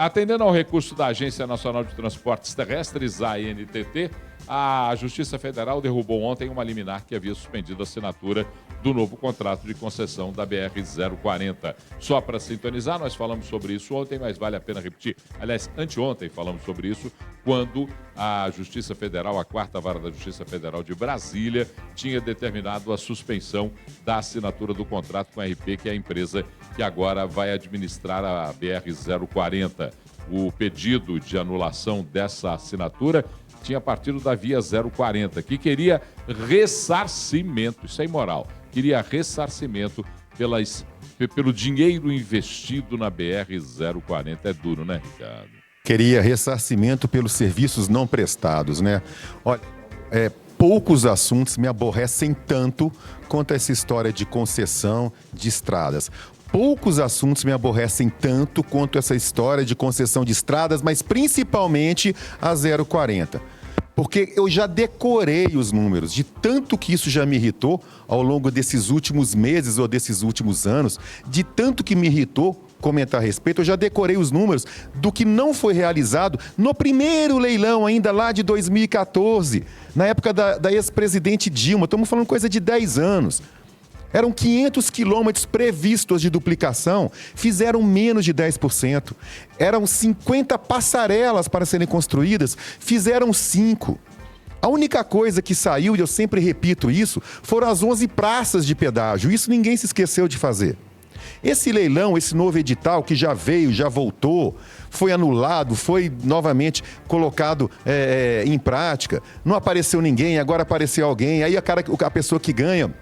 Atendendo ao recurso da Agência Nacional de Transportes Terrestres, a ANTT, a Justiça Federal derrubou ontem uma liminar que havia suspendido a assinatura do novo contrato de concessão da BR-040. Só para sintonizar, nós falamos sobre isso ontem, mas vale a pena repetir. Aliás, anteontem falamos sobre isso, quando a Justiça Federal, a Quarta Vara da Justiça Federal de Brasília, tinha determinado a suspensão da assinatura do contrato com a RP, que é a empresa que agora vai administrar a BR-040. O pedido de anulação dessa assinatura tinha partido da Via 040, que queria ressarcimento, isso é imoral, queria ressarcimento pelo dinheiro investido na BR-040. É duro, né, Ricardo? Queria ressarcimento pelos serviços não prestados, né? Olha, poucos assuntos me aborrecem tanto quanto essa história de concessão de estradas. Poucos assuntos me aborrecem tanto quanto essa história de concessão de estradas, mas principalmente a 040. Porque eu já decorei os números, de tanto que isso já me irritou ao longo desses últimos meses ou desses últimos anos, de tanto que me irritou comentar a respeito, eu já decorei os números do que não foi realizado no primeiro leilão ainda lá de 2014, na época da ex-presidente Dilma. Estamos falando coisa de 10 anos. Eram 500 quilômetros previstos de duplicação, fizeram menos de 10%. Eram 50 passarelas para serem construídas, fizeram 5%. A única coisa que saiu, e eu sempre repito isso, foram as 11 praças de pedágio. Isso ninguém se esqueceu de fazer. Esse leilão, esse novo edital que já veio, já voltou, foi anulado, foi novamente colocado em prática, não apareceu ninguém, agora apareceu alguém, aí a pessoa que ganha...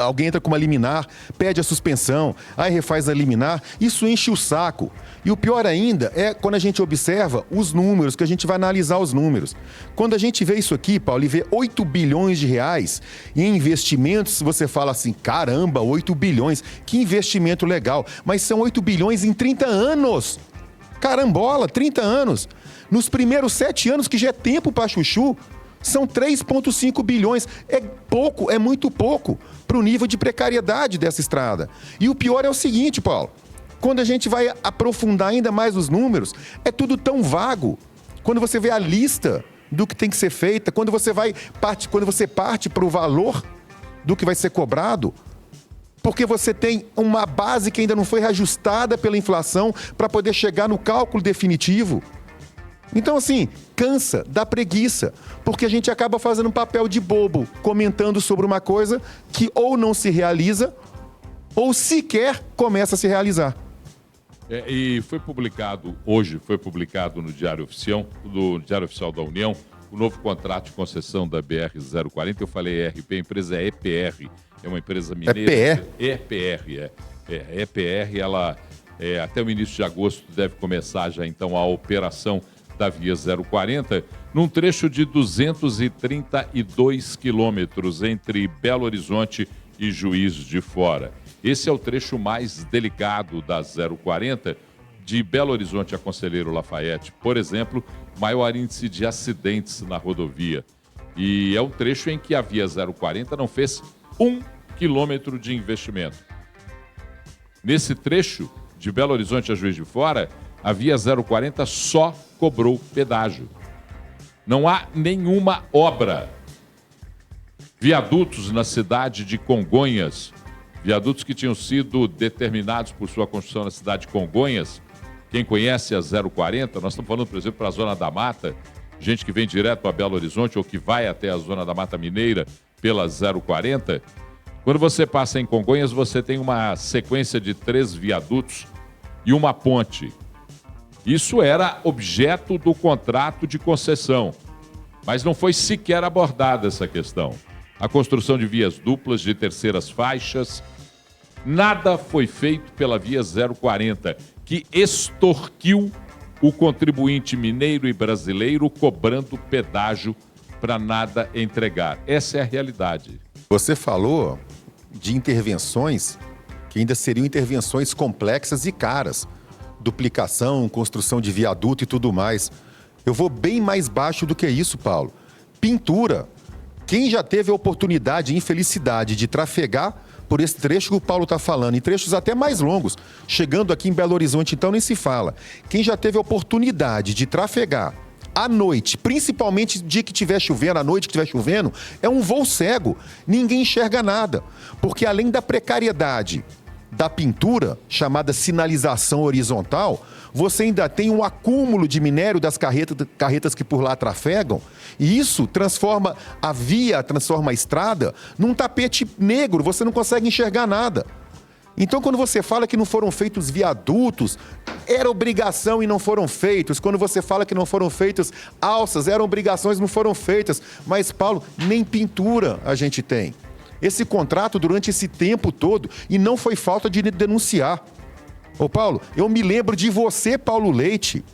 alguém entra com uma liminar, pede a suspensão, aí refaz a liminar, isso enche o saco. E o pior ainda é quando a gente observa os números, que a gente vai analisar os números. Quando a gente vê isso aqui, Paulo, e vê 8 bilhões de reais em investimentos, você fala assim, caramba, 8 bilhões, que investimento legal. Mas são 8 bilhões em 30 anos. Carambola, 30 anos. Nos primeiros 7 anos, que já é tempo para chuchu, são 3,5 bilhões. É pouco, é muito pouco para o nível de precariedade dessa estrada. E o pior é o seguinte, Paulo. Quando a gente vai aprofundar ainda mais os números, é tudo tão vago. Quando você vê a lista do que tem que ser feita, quando você parte para o valor do que vai ser cobrado, porque você tem uma base que ainda não foi reajustada pela inflação para poder chegar no cálculo definitivo. Então, assim, cansa, dá preguiça, porque a gente acaba fazendo um papel de bobo, comentando sobre uma coisa que ou não se realiza, ou sequer começa a se realizar. E hoje foi publicado no Diário Oficial da União, o novo contrato de concessão da BR-040. Eu falei ERP, a empresa é EPR, é uma empresa mineira. EPR, EPR, ela até o início de agosto deve começar já então a operação da Via 040, num trecho de 232 quilômetros entre Belo Horizonte e Juiz de Fora. Esse é o trecho mais delicado da 040, de Belo Horizonte a Conselheiro Lafayette, por exemplo, maior índice de acidentes na rodovia. E é um trecho em que a Via 040 não fez 1 quilômetro de investimento. Nesse trecho, de Belo Horizonte a Juiz de Fora, a Via 040 só cobrou pedágio. Não há nenhuma obra. Viadutos na cidade de Congonhas, viadutos que tinham sido determinados por sua construção na cidade de Congonhas. Quem conhece a 040, nós estamos falando, por exemplo, para a Zona da Mata, gente que vem direto para Belo Horizonte ou que vai até a Zona da Mata Mineira pela 040. Quando você passa em Congonhas, você tem uma sequência de 3 viadutos e uma ponte. Isso era objeto do contrato de concessão, mas não foi sequer abordada essa questão. A construção de vias duplas de terceiras faixas, nada foi feito pela Via 040, que extorquiu o contribuinte mineiro e brasileiro cobrando pedágio para nada entregar. Essa é a realidade. Você falou de intervenções que ainda seriam intervenções complexas e caras. Duplicação, construção de viaduto e tudo mais. Eu vou bem mais baixo do que isso, Paulo. Pintura. Quem já teve a oportunidade e infelicidade de trafegar por esse trecho que o Paulo está falando, em trechos até mais longos. Chegando aqui em Belo Horizonte, então, nem se fala. Quem já teve a oportunidade de trafegar à noite, principalmente dia que estiver chovendo, à noite que estiver chovendo, é um voo cego. Ninguém enxerga nada. Porque além da precariedade da pintura, chamada sinalização horizontal, você ainda tem um acúmulo de minério das carretas que por lá trafegam, e isso transforma a via, transforma a estrada num tapete negro, você não consegue enxergar nada. Então, quando você fala que não foram feitos viadutos, era obrigação e não foram feitos. Quando você fala que não foram feitas alças, eram obrigações e não foram feitas. Mas, Paulo, nem pintura a gente tem. Esse contrato durante esse tempo todo, e não foi falta de denunciar. Ô Paulo, eu me lembro de você, Paulo Leite,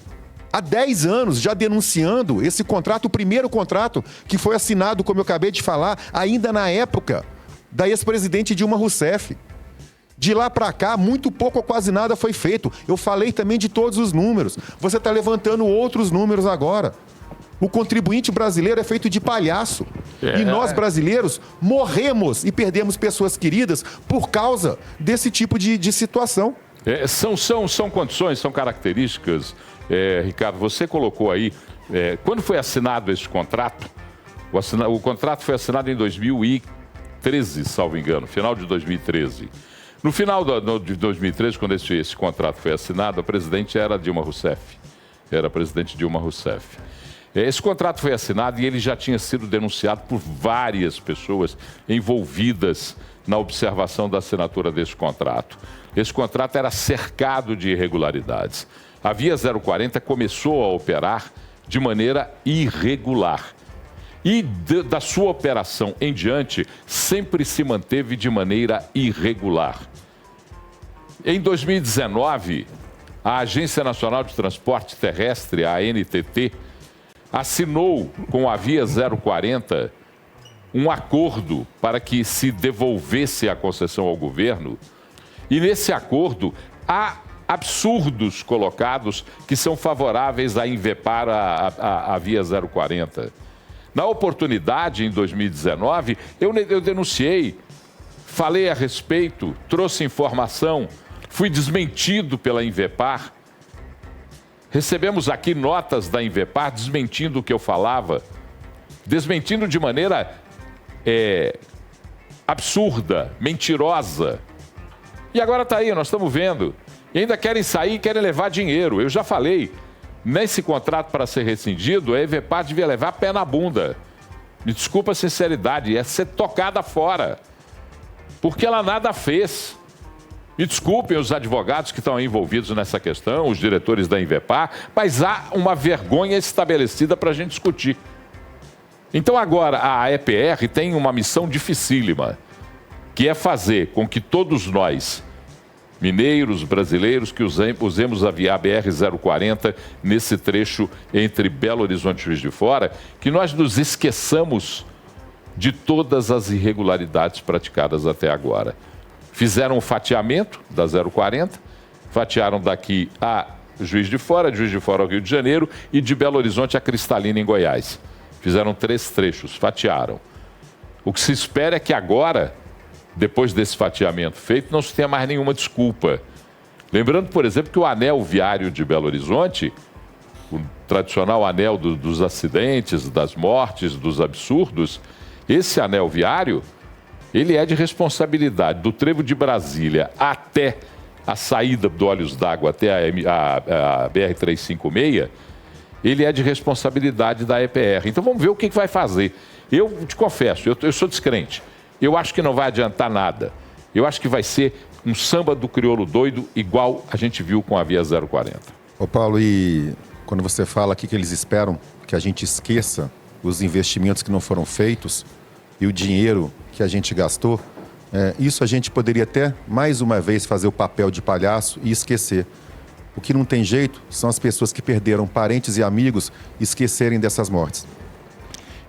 há 10 anos já denunciando esse contrato, o primeiro contrato que foi assinado, como eu acabei de falar, ainda na época da ex-presidente Dilma Rousseff. De lá para cá, muito pouco ou quase nada foi feito. Eu falei também de todos os números. Você está levantando outros números agora. O contribuinte brasileiro é feito de palhaço. E nós, brasileiros, morremos e perdemos pessoas queridas por causa desse tipo de situação. São condições, são características. Ricardo, você colocou aí, quando foi assinado esse contrato, o contrato foi assinado em 2013, salvo engano, final de 2013. No final de 2013, quando esse contrato foi assinado, a presidente era Dilma Rousseff. Era a presidente Dilma Rousseff. Esse contrato foi assinado e ele já tinha sido denunciado por várias pessoas envolvidas na observação da assinatura desse contrato. Esse contrato era cercado de irregularidades. A Via 040 começou a operar de maneira irregular. E da sua operação em diante, sempre se manteve de maneira irregular. Em 2019, a Agência Nacional de Transporte Terrestre, a ANTT, assinou com a Via 040 um acordo para que se devolvesse a concessão ao governo. E nesse acordo há absurdos colocados que são favoráveis a Invepar a Via 040. Na oportunidade, em 2019, eu denunciei, falei a respeito, trouxe informação, fui desmentido pela Invepar. Recebemos aqui notas da Invepar desmentindo o que eu falava, desmentindo de maneira absurda, mentirosa. E agora está aí, nós estamos vendo. E ainda querem sair e querem levar dinheiro. Eu já falei, nesse contrato para ser rescindido, a Invepar devia levar pé na bunda. Me desculpa a sinceridade, é ser tocada fora. Porque ela nada fez. Me desculpem os advogados que estão aí envolvidos nessa questão, os diretores da Invepar, mas há uma vergonha estabelecida para a gente discutir. Então agora a EPR tem uma missão dificílima, que é fazer com que todos nós, mineiros, brasileiros, que usemos a via BR-040 nesse trecho entre Belo Horizonte e Juiz de Fora, que nós nos esqueçamos de todas as irregularidades praticadas até agora. Fizeram o fatiamento da 040, fatiaram daqui a Juiz de Fora ao Rio de Janeiro e de Belo Horizonte a Cristalina em Goiás. Fizeram 3 trechos, fatiaram. O que se espera é que agora, depois desse fatiamento feito, não se tenha mais nenhuma desculpa. Lembrando, por exemplo, que o anel viário de Belo Horizonte, o tradicional anel dos acidentes, das mortes, dos absurdos, esse anel viário, ele é de responsabilidade do trevo de Brasília até a saída do Olhos d'Água, até a BR-356, ele é de responsabilidade da EPR. Então vamos ver o que vai fazer. Eu te confesso, eu sou descrente. Eu acho que não vai adiantar nada. Eu acho que vai ser um samba do crioulo doido, igual a gente viu com a Via 040. Ô Paulo, e quando você fala aqui que eles esperam que a gente esqueça os investimentos que não foram feitos e o dinheiro que a gente gastou, isso a gente poderia até, mais uma vez, fazer o papel de palhaço e esquecer. O que não tem jeito são as pessoas que perderam parentes e amigos esquecerem dessas mortes.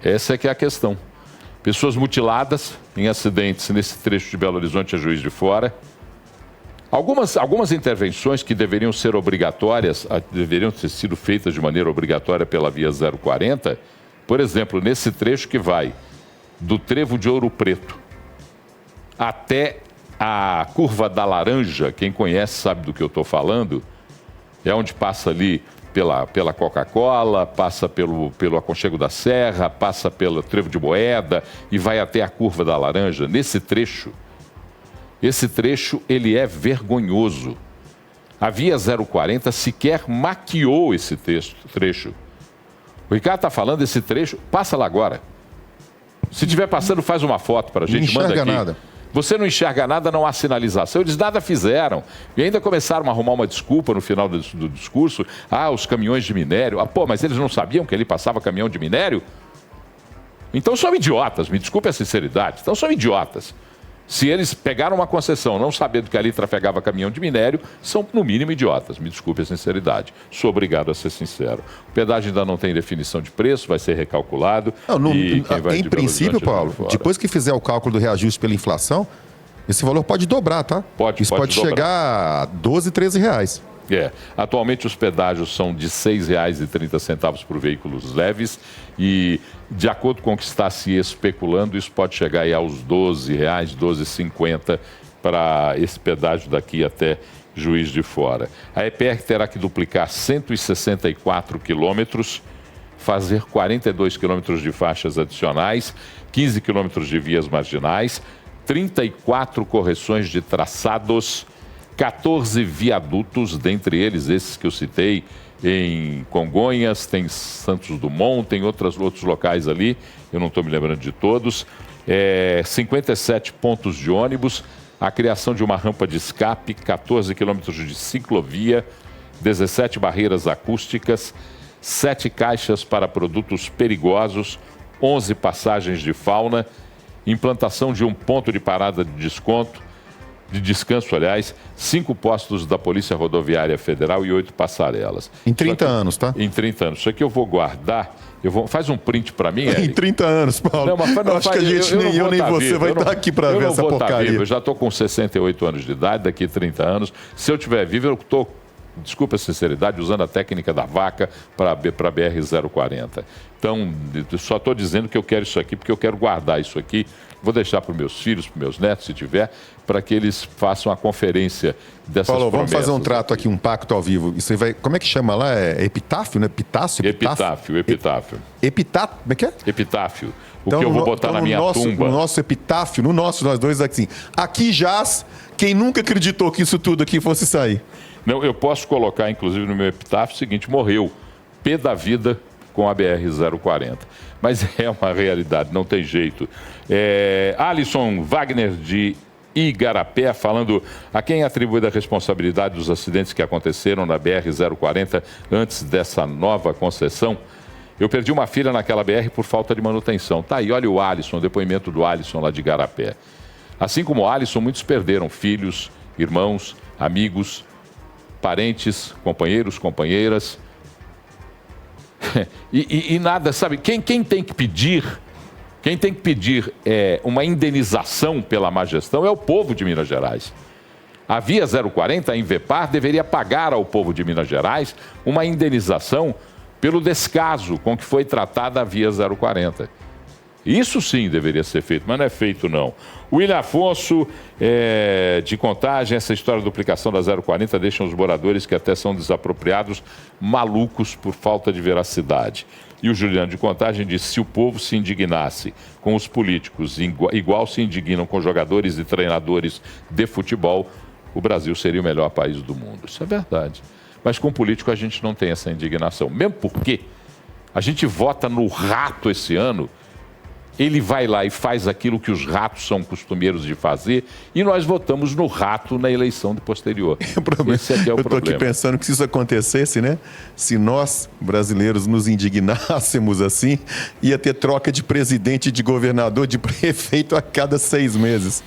Essa é que é a questão. Pessoas mutiladas em acidentes nesse trecho de Belo Horizonte a Juiz de Fora. Algumas intervenções que deveriam ser obrigatórias, deveriam ter sido feitas de maneira obrigatória pela Via 040, por exemplo, nesse trecho que vai do trevo de Ouro Preto até a curva da Laranja, quem conhece sabe do que eu estou falando, é onde passa ali pela Coca-Cola, passa pelo Aconchego da Serra, passa pelo Trevo de Moeda e vai até a curva da Laranja. Esse trecho ele é vergonhoso. A Via 040 sequer maquiou esse trecho. O Ricardo está falando desse trecho, passa lá agora. Se estiver passando, faz uma foto para a gente, manda aqui. Não enxerga nada. Você não enxerga nada, não há sinalização. Eles nada fizeram. E ainda começaram a arrumar uma desculpa no final do discurso. Os caminhões de minério. Mas eles não sabiam que ali passava caminhão de minério? Então são idiotas, me desculpe a sinceridade. Então são idiotas. Se eles pegaram uma concessão não sabendo que ali trafegava caminhão de minério, são no mínimo idiotas, me desculpe a sinceridade. Sou obrigado a ser sincero. O pedágio ainda não tem definição de preço, vai ser recalculado. Em princípio, Paulo, depois que fizer o cálculo do reajuste pela inflação, esse valor pode dobrar, tá? Isso pode chegar a 12, 13 reais. Atualmente os pedágios são de R$ 6,30 por veículos leves e, de acordo com o que está se especulando, isso pode chegar aí aos R$ 12, R$ 12,50 para esse pedágio daqui até Juiz de Fora. A EPR terá que duplicar 164 quilômetros, fazer 42 quilômetros de faixas adicionais, 15 quilômetros de vias marginais, 34 correções de traçados, 14 viadutos, dentre eles esses que eu citei, em Congonhas, tem Santos Dumont, tem outros locais ali, eu não estou me lembrando de todos, 57 pontos de ônibus, a criação de uma rampa de escape, 14 quilômetros de ciclovia, 17 barreiras acústicas, 7 caixas para produtos perigosos, 11 passagens de fauna, implantação de um ponto de parada de descanso, 5 postos da Polícia Rodoviária Federal e 8 passarelas. Em 30 anos, tá? Em 30 anos. Isso aqui eu vou guardar. Faz um print para mim, Eric. Em 30 anos, Paulo. Eu acho que a gente, nem eu, nem você, vai estar aqui para ver essa porcaria. Eu já estou com 68 anos de idade, daqui a 30 anos. Se eu estiver vivo, eu estou, desculpa a sinceridade, usando a técnica da vaca para a BR-040. Então, só estou dizendo que eu quero isso aqui, porque eu quero guardar isso aqui. Vou deixar para os meus filhos, para os meus netos, se tiver, para que eles façam a conferência dessas promessas. Vamos fazer um trato aqui, um pacto ao vivo. Isso aí vai, como é que chama lá? É epitáfio, né? Epitácio? Epitáfio. Epitáfio, como é que é? Epitáfio. Que eu vou botar na minha tumba. No nosso epitáfio, nós dois assim. Aqui jaz quem nunca acreditou que isso tudo aqui fosse sair. Não, eu posso colocar, inclusive, no meu epitáfio o seguinte: morreu, pé da vida com a BR-040. Mas é uma realidade, não tem jeito. Alisson Wagner de Igarapé falando: a quem é atribuída a responsabilidade dos acidentes que aconteceram na BR-040 antes dessa nova concessão? Eu perdi uma filha naquela BR por falta de manutenção. Tá aí, olha o Alisson, o depoimento do Alisson lá de Igarapé. Assim como o Alisson, muitos perderam filhos, irmãos, amigos, parentes, companheiros, companheiras. E nada, sabe? Quem tem que pedir uma indenização pela má gestão é o povo de Minas Gerais. A Via 040, a Invepar, deveria pagar ao povo de Minas Gerais uma indenização pelo descaso com que foi tratada a Via 040. Isso sim deveria ser feito, mas não é feito não. William Afonso, de Contagem, essa história da duplicação da 040 deixa os moradores que até são desapropriados malucos por falta de veracidade. E o Juliano de Contagem diz: se o povo se indignasse com os políticos, igual se indignam com jogadores e treinadores de futebol, o Brasil seria o melhor país do mundo. Isso é verdade. Mas com político a gente não tem essa indignação. Mesmo porque a gente vota no rato esse ano. Ele vai lá e faz aquilo que os ratos são costumeiros de fazer e nós votamos no rato na eleição posterior. Esse aqui é o problema. Eu estou aqui pensando que se isso acontecesse, né? Se nós, brasileiros, nos indignássemos assim, ia ter troca de presidente, de governador, de prefeito a cada 6 meses.